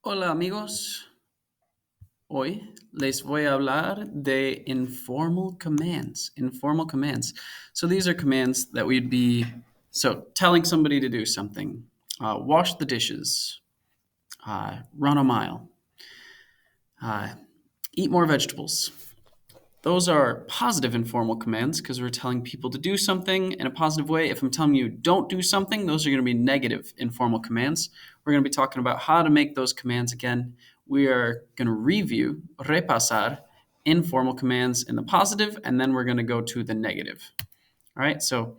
Hola amigos, hoy les voy a hablar de informal commands. Informal commands. So these are commands that we'd be telling somebody to do something. Wash the dishes. Run a mile. Uh, Eat more vegetables. Those are positive informal commands because we're telling people to do something in a positive way. If I'm telling you don't do something, those are going to be negative informal commands. We're going to be talking about how to make those commands again. We are going to review, repasar, informal commands in the positive, and then we're going to go to the negative. All right, so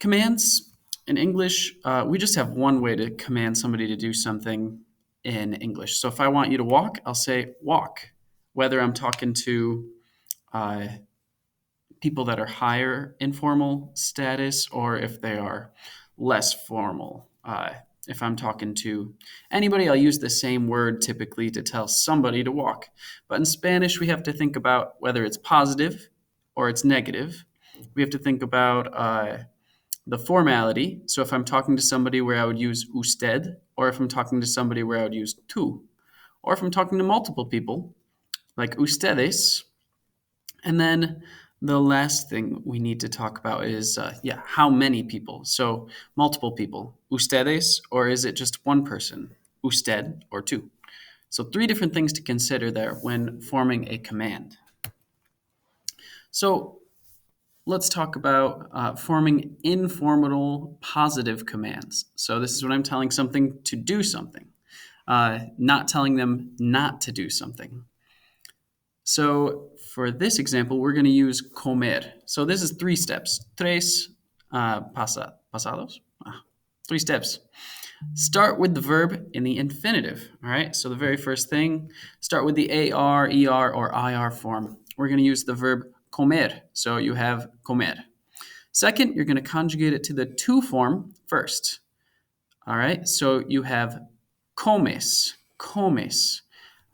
commands in English, we just have one way to command somebody to do something in English. So if I want you to walk, I'll say walk, whether I'm talking to uh, people that are higher informal status or if they are less formal. If I'm talking to anybody, I'll use the same word typically to tell somebody to walk. But in Spanish, we have to think about whether it's positive or it's negative. We have to think about the formality. So if I'm talking to somebody where I would use usted, or if I'm talking to somebody where I would use tú, or if I'm talking to multiple people, like ustedes, and then the last thing we need to talk about is, how many people? So multiple people. Ustedes, or is it just one person? Usted, or two. So three different things to consider there when forming a command. So let's talk about forming informal positive commands. So this is when I'm telling something to do something, not telling them not to do something. So for this example, we're going to use comer. So this is three steps. Pasados? Three steps. Start with the verb in the infinitive. All right. So the very first thing, start with the AR, ER, or IR form. We're going to use the verb comer. So you have comer. Second, you're going to conjugate it to the to form first. All right. So you have comes, comes.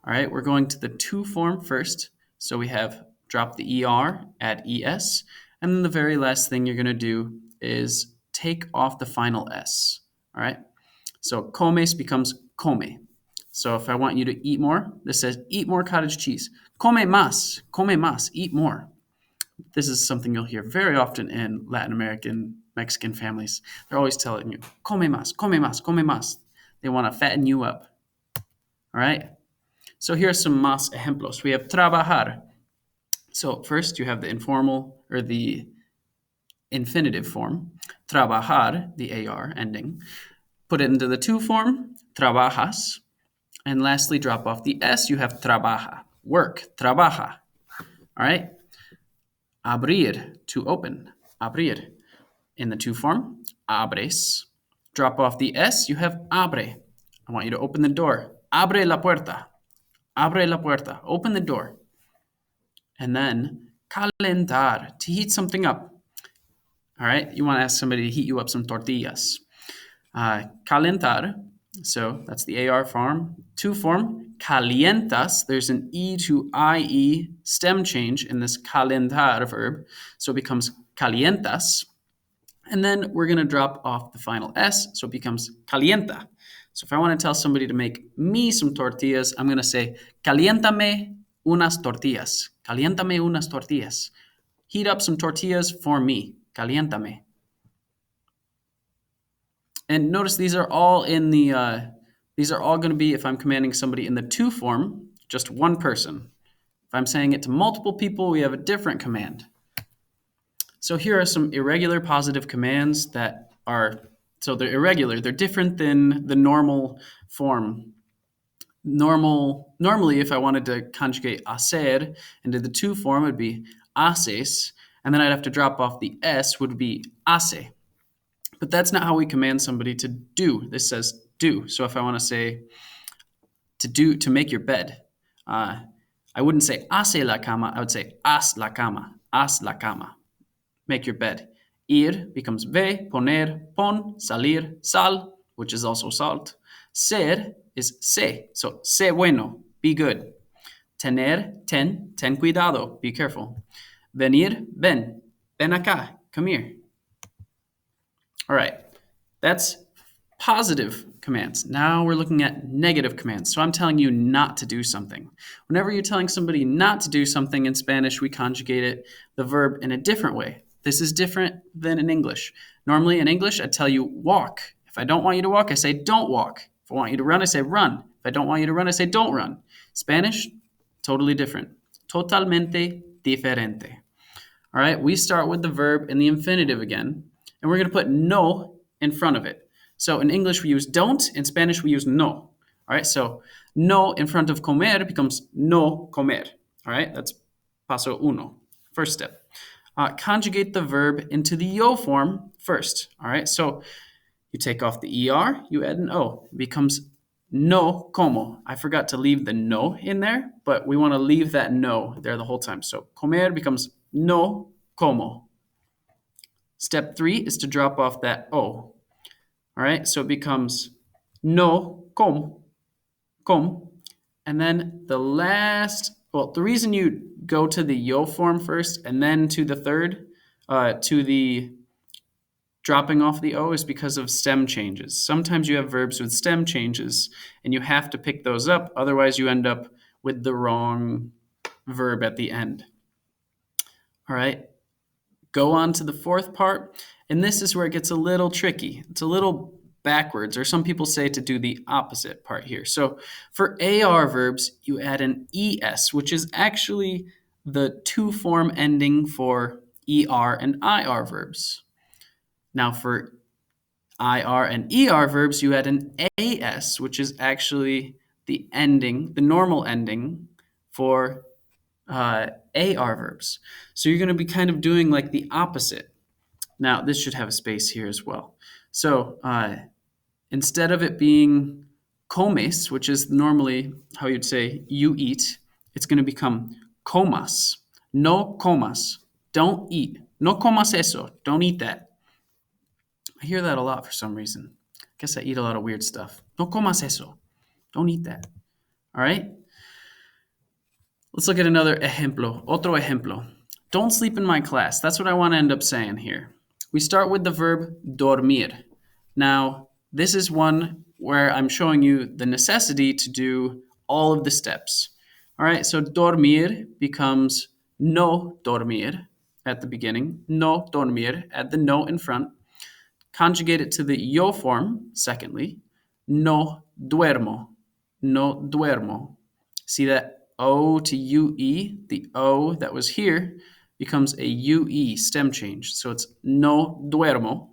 All right, we're going to the to form first. So we have drop the ER, add ES. And then the very last thing you're going to do is take off the final S. All right, so comes becomes come. So if I want you to eat more, this says eat more cottage cheese. Come más, eat more. This is something you'll hear very often in Latin American, Mexican families. They're always telling you, come más, come más, come más. They want to fatten you up. All right, so here are some más ejemplos. We have trabajar. So first you have the informal or the infinitive form. Trabajar, the AR ending. Put it into the to form, trabajas. And lastly, drop off the S, you have trabaja. Work, trabaja. All right? Abrir, to open. Abrir. In the to form, abres. Drop off the S, you have abre. I want you to open the door. Abre la puerta. Abre la puerta. Open the door. And then calentar, to heat something up. All right, you want to ask somebody to heat you up some tortillas. Calentar, so that's the AR form. To form, calientas, there's an E to IE stem change in this calentar verb, so it becomes calientas. And then we're going to drop off the final S, so it becomes calienta. So if I want to tell somebody to make me some tortillas, I'm going to say, caliéntame unas tortillas. Caliéntame unas tortillas. Heat up some tortillas for me. Caliéntame. And notice these are all in the, these are all going to be if I'm commanding somebody in the to form, just one person. If I'm saying it to multiple people, we have a different command. So here are some irregular positive commands that are, so they're irregular. They're different than the normal form. Normally, if I wanted to conjugate hacer into the to form, it would be haces, and then I'd have to drop off the S, would be hace. But that's not how we command somebody to do. This says do. So if I want to say to do, to make your bed, I wouldn't say hace la cama, I would say haz la cama, haz la cama. Make your bed. Ir becomes ve, poner, pon, salir, sal, which is also salt. Ser is sé, so sé bueno, be good. Tener, ten cuidado, be careful. Venir, ven acá, come here. All right, that's Positive commands. Now we're looking at negative commands. So I'm telling you not to do something. Whenever you're telling somebody not to do something in Spanish, we conjugate it, the verb, in a different way. This is different than in English. Normally in English, I tell you walk. If I don't want you to walk, I say don't walk. If I want you to run, I say run. If I don't want you to run, I say don't run. Spanish, totally different. Totalmente diferente. All right, we start with the verb in the infinitive again, and we're going to put no in front of it. So in English, we use don't. In Spanish, we use no. All right, so no in front of comer becomes no comer. All right, that's paso uno, first step. Conjugate the verb into the yo form first. All right, so you take off the er, you add an o. It becomes no como. I forgot to leave the no in there, but we want to leave that no there the whole time. So comer becomes no como. Step 3 is to drop off that o. All right, so it becomes no com. And then the reason you go to the yo form first and then to the third, to the dropping off the O is because of stem changes. Sometimes you have verbs with stem changes and you have to pick those up. Otherwise, you end up with the wrong verb at the end. All right, go on to the fourth part. And this is where it gets a little tricky. It's a little backwards, or some people say to do the opposite part here. So for AR verbs, you add an ES, which is actually the two form ending for ER and IR verbs. Now for IR and ER verbs, you add an AS, which is actually the ending, the normal ending for AR verbs. So you're going to be kind of doing like the opposite. Now, this should have a space here as well. So instead of it being comes, which is normally how you'd say you eat, it's going to become comas. No comas. Don't eat. No comas eso. Don't eat that. I hear that a lot for some reason. I guess I eat a lot of weird stuff. No comas eso. Don't eat that. All right? Let's look at another ejemplo. Otro ejemplo. Don't sleep in my class. That's what I want to end up saying here. We start with the verb dormir. Now, this is one where I'm showing you the necessity to do all of the steps. All right, so dormir becomes no dormir at the beginning, no dormir, add the no in front. Conjugate it to the yo form, secondly, no duermo, no duermo. See that O to UE, the O that was here becomes a UE stem change. So it's no duermo.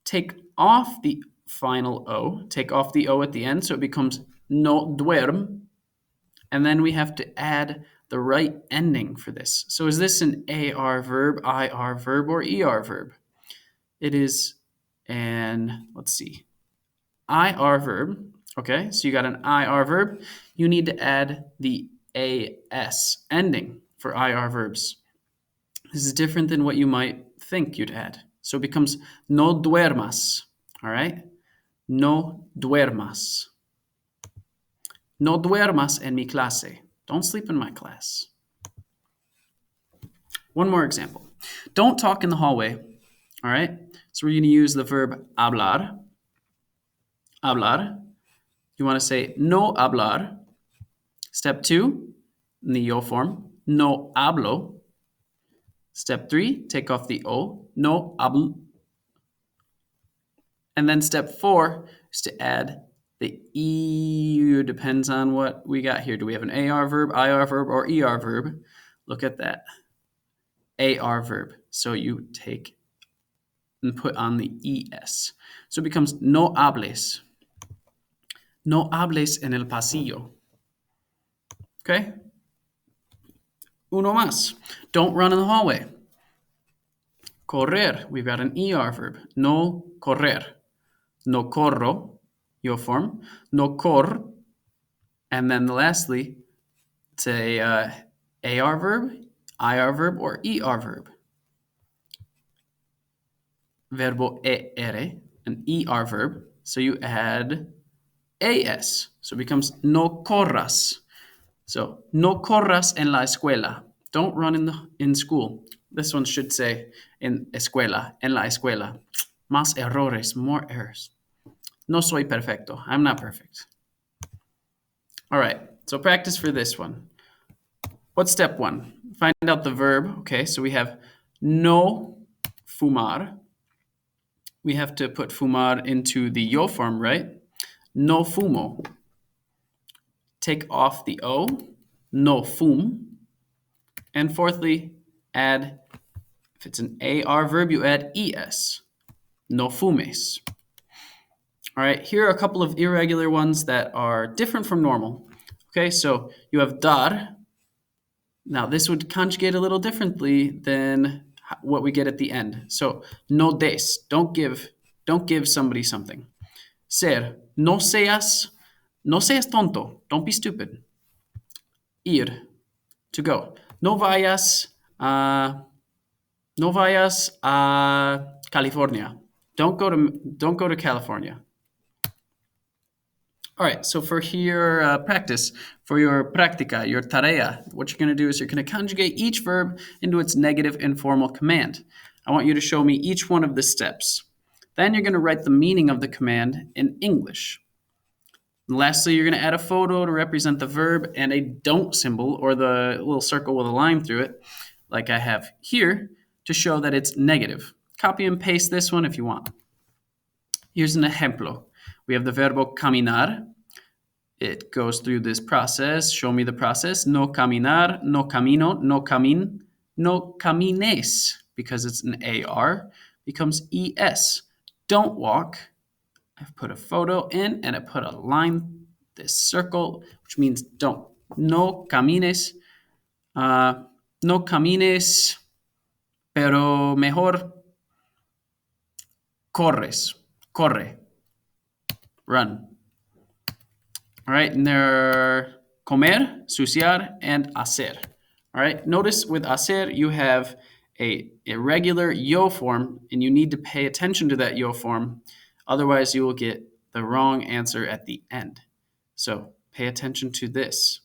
Take off the final O, take off the O at the end, so it becomes no duerm. And then we have to add the right ending for this. So is this an AR verb, IR verb, or ER verb? It is an, let's see, IR verb. Okay, so you got an IR verb. You need to add the AS ending for IR verbs. This is different than what you might think you'd add. So it becomes no duermas. All right, no duermas. No duermas en mi clase. Don't sleep in my class. One more example. Don't talk in the hallway. All right, so we're going to use the verb hablar. Hablar. You want to say no hablar. Step 2, in the yo form, no hablo. Step 3, take off the O, no hablo. And then step 4 is to add the E. Depends on what we got here. Do we have an AR verb, IR verb, or ER verb? Look at that. AR verb. So you take and put on the ES. So it becomes no hables. No hables en el pasillo. Okay? Uno más. Don't run in the hallway. Correr. We've got an ER verb. No correr. No corro. Yo form. No cor. And then lastly, it's a AR verb, IR verb, or ER verb. Verbo ER, an ER verb. So you add AS. So it becomes no corras. So, no corras en la escuela. Don't run in school. This one should say in escuela, en la escuela. Más errores, more errors. No soy perfecto. I'm not perfect. All right, so practice for this one. What's step one? Find out the verb. Okay, so we have no fumar. We have to put fumar into the yo form, right? No fumo. Take off the o. No fum. And fourthly, add, if it's an AR verb, you add ES. No fumes. All right, here are a couple of irregular ones that are different from normal. Okay, so you have dar. Now, this would conjugate a little differently than what we get at the end. So, no des, don't give somebody something. Ser, no seas tonto, don't be stupid. Ir, to go. Uh, no vayas a California. Don't go to California. All right, so for your practice, for your practica, your tarea, what you're going to do is you're going to conjugate each verb into its negative informal command. I want you to show me each one of the steps. Then you're going to write the meaning of the command in English. And lastly, you're going to add a photo to represent the verb and a don't symbol, or the little circle with a line through it, like I have here, to show that it's negative. Copy and paste this one if you want. Here's an ejemplo. We have the verbo caminar. It goes through this process. Show me the process. No caminar, no camino, no camin, no camines, because it's an AR, becomes ES. Don't walk. I've put a photo in and I put a line, this circle, which means don't. No camines, no camines, pero mejor corre, run. All right, and there are comer, suciar, and hacer. All right, notice with hacer you have a irregular yo form, and you need to pay attention to that yo form. Otherwise, you will get the wrong answer at the end. So pay attention to this.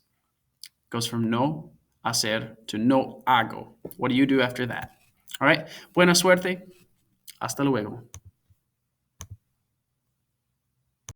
It goes from no hacer to no hago. What do you do after that? All right, buena suerte. Hasta luego.